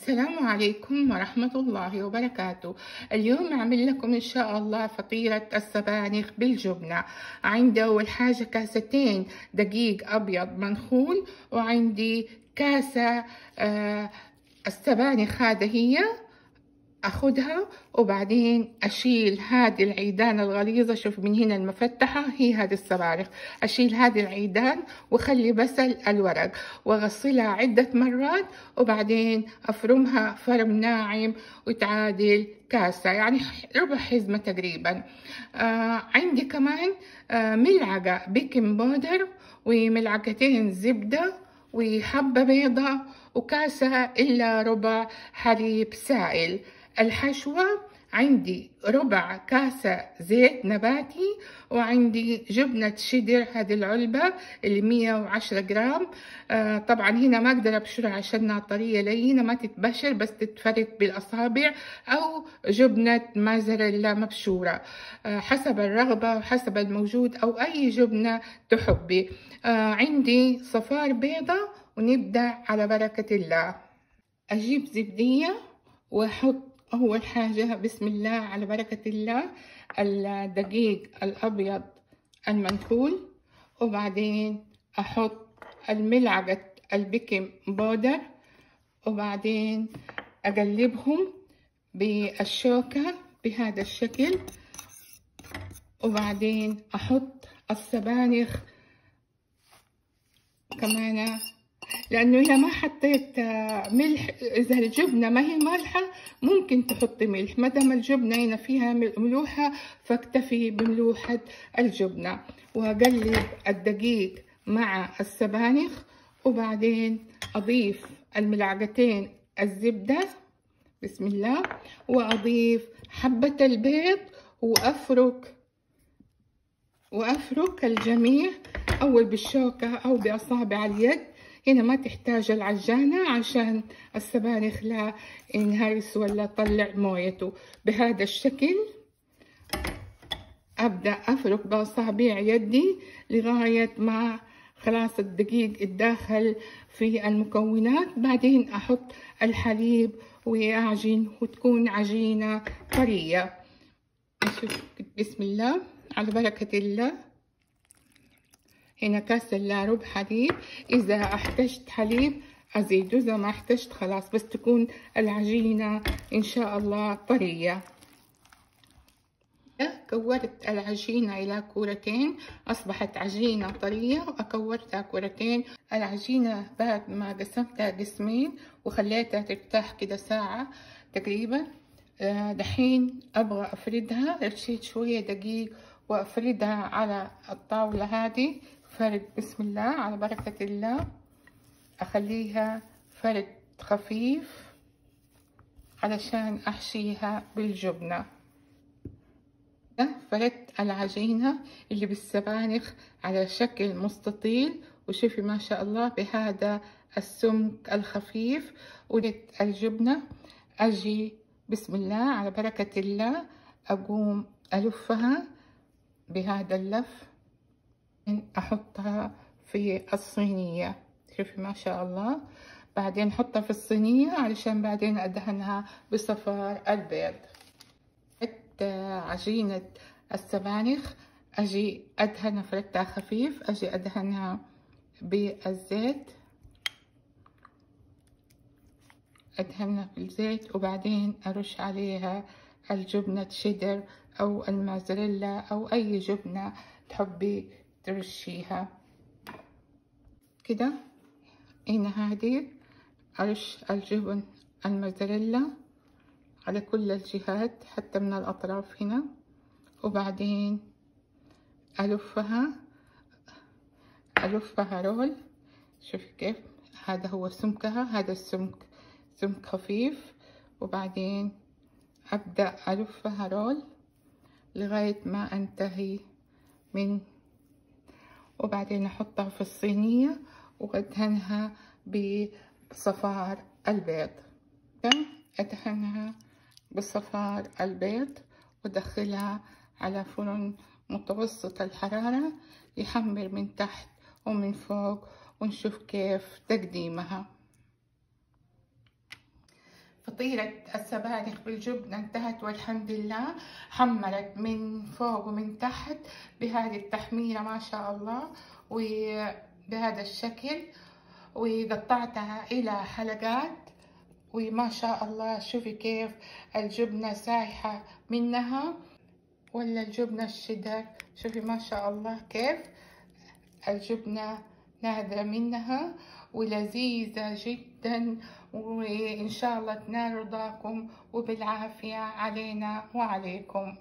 السلام عليكم ورحمة الله وبركاته. اليوم أعمل لكم إن شاء الله فطيرة السبانخ بالجبنة. عندي أول حاجة كاستين دقيق أبيض منخول، وعندي كاسة السبانخ هذا هي أخدها، وبعدين أشيل هذه العيدان الغليظة، شوف من هنا المفتحة هي هذه السبانخ، أشيل هذه العيدان وخلي بس الورق وأغسلها عدة مرات، وبعدين أفرمها فرم ناعم وتعادل كاسة، يعني ربع حزمة تقريبا. عندي كمان ملعقة بيكنج بودر وملعقتين زبدة وحبة بيضة وكاسة إلا ربع حليب سائل. الحشوة عندي ربع كاسة زيت نباتي، وعندي جبنة شيدر هذه العلبة اللي 110 جرام. طبعا هنا ما اقدر ابشرها عشانها طرية لينة ما تتبشر، بس تتفرد بالاصابع، او جبنة موزاريلا مبشورة حسب الرغبة وحسب الموجود، او اي جبنة تحبي. عندي صفار بيضة، ونبدأ على بركة الله. اجيب زبدية واحط أول حاجة بسم الله على بركة الله الدقيق الأبيض المنخول، وبعدين أحط الملعقة البيكنج بودر، وبعدين أقلبهم بالشوكة بهذا الشكل، وبعدين أحط السبانخ كمان، لأنه إذا ما حطيت ملح، إذا الجبنة ما هي مالحة ممكن تحطي ملح، ما دام الجبنة هنا فيها ملوحة فاكتفي بملوحة الجبنة. وأقلب الدقيق مع السبانخ، وبعدين أضيف الملعقتين الزبدة بسم الله، وأضيف حبة البيض، وأفرك الجميع أول بالشوكة أو بأصابع اليد. هنا ما تحتاج العجانة عشان السبانخ لا ينهرس ولا طلع مويته. بهذا الشكل أبدأ أفرك بأصابع يدي لغاية ما خلاص الدقيق الداخل في المكونات. بعدين أحط الحليب وأعجن وتكون عجينة طرية. بسم الله على بركة الله. هنا كاس إلا ربع حليب، إذا احتجت حليب أزيده، إذا ما احتجت خلاص، بس تكون العجينة إن شاء الله طرية. كورت العجينة إلى كورتين، أصبحت عجينة طرية وأكورتها كورتين. العجينة بعد ما قسمتها قسمين وخليتها ترتاح كده ساعة تقريبا، دحين أبغى أفردها. رشيت شوية دقيق وأفردها على الطاولة هذه فرد بسم الله على بركة الله. أخليها فرد خفيف علشان أحشيها بالجبنة. فردت العجينة اللي بالسبانخ على شكل مستطيل، وشوفي ما شاء الله بهذا السمك الخفيف. ولدت الجبنة، أجي بسم الله على بركة الله أقوم ألفها بهذا اللف، أحطها في الصينية، شوفي ما شاء الله. بعدين أحطها في الصينية علشان بعدين أدهنها بصفار البيض. عجينة السبانخ أجي أدهنها، فردتها خفيف، أجي أدهنها بالزيت، أدهنها بالزيت، وبعدين أرش عليها الجبنة شيدر أو الموزاريلا أو أي جبنة تحبي ترشيها كده. هنا هذه أرش الجبن الموزاريلا على كل الجهات حتى من الأطراف هنا، وبعدين ألفها رول. شوفي كيف هذا هو سمكها، هذا السمك سمك خفيف، وبعدين أبدأ ألفها رول لغاية ما أنتهي من، وبعدين أحطها في الصينية وأدهنها بصفار البيض. أدهنها بصفار البيض وأدخلها على فرن متوسط الحرارة يحمر من تحت ومن فوق، ونشوف كيف تقديمها. فطيرة السبانخ بالجبنة انتهت والحمد لله. حمرت من فوق ومن تحت بهذه التحميرة ما شاء الله، وبهذا الشكل، وقطعتها إلى حلقات، وما شاء الله شوفي كيف الجبنة سايحة منها، ولا الجبنة الشيدر، شوفي ما شاء الله كيف الجبنة نادرة منها ولذيذة جدا. وإن شاء الله تنال رضاكم وبالعافية علينا وعليكم.